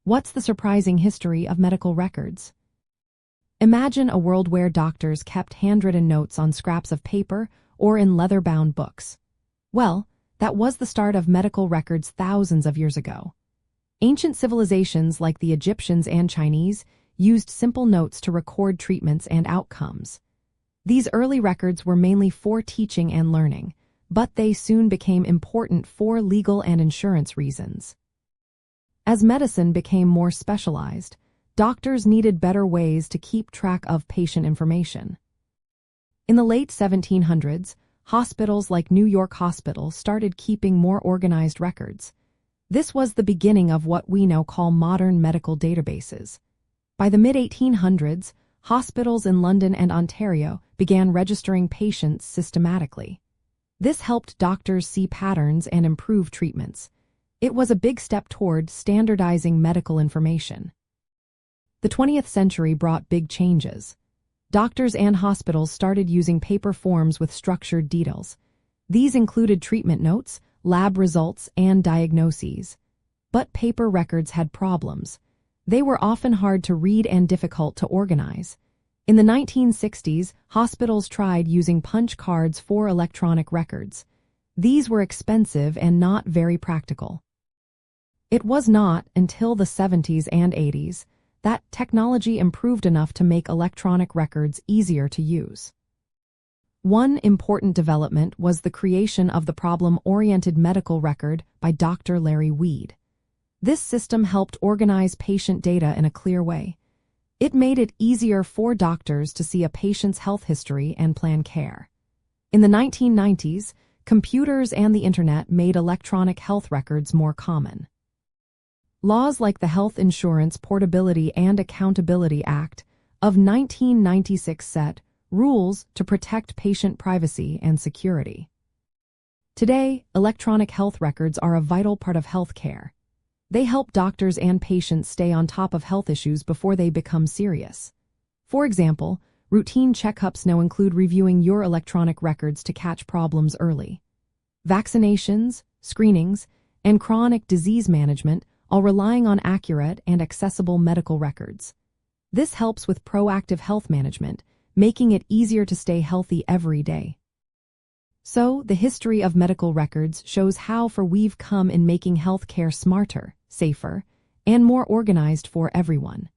What's the surprising history of medical records? Imagine a world where doctors kept handwritten notes on scraps of paper or in leather-bound books. Well, that was the start of medical records thousands of years ago. Ancient civilizations like the Egyptians and Chinese used simple notes to record treatments and outcomes. These early records were mainly for teaching and learning, but they soon became important for legal and insurance reasons. As medicine became more specialized, doctors needed better ways to keep track of patient information. In the late 1700s, hospitals like New York Hospital started keeping more organized records. This was the beginning of what we now call modern medical databases. By the mid-1800s, hospitals in London and Ontario began registering patients systematically. This helped doctors see patterns and improve treatments. It was a big step toward standardizing medical information. The 20th century brought big changes. Doctors and hospitals started using paper forms with structured details. These included treatment notes, lab results, and diagnoses. But paper records had problems. They were often hard to read and difficult to organize. In the 1960s, hospitals tried using punch cards for electronic records. These were expensive and not very practical. It was not until the 70s and 80s that technology improved enough to make electronic records easier to use. One important development was the creation of the problem-oriented medical record by Dr. Larry Weed. This system helped organize patient data in a clear way. It made it easier for doctors to see a patient's health history and plan care. In the 1990s, computers and the internet made electronic health records more common. Laws like the Health Insurance Portability and Accountability Act of 1996 set rules to protect patient privacy and security. Today, electronic health records are a vital part of healthcare. They help doctors and patients stay on top of health issues before they become serious. For example, routine checkups now include reviewing your electronic records to catch problems early. Vaccinations, screenings, and chronic disease management all relying on accurate and accessible medical records. This helps with proactive health management, making it easier to stay healthy every day. So, the history of medical records shows how far we've come in making healthcare smarter, safer, and more organized for everyone.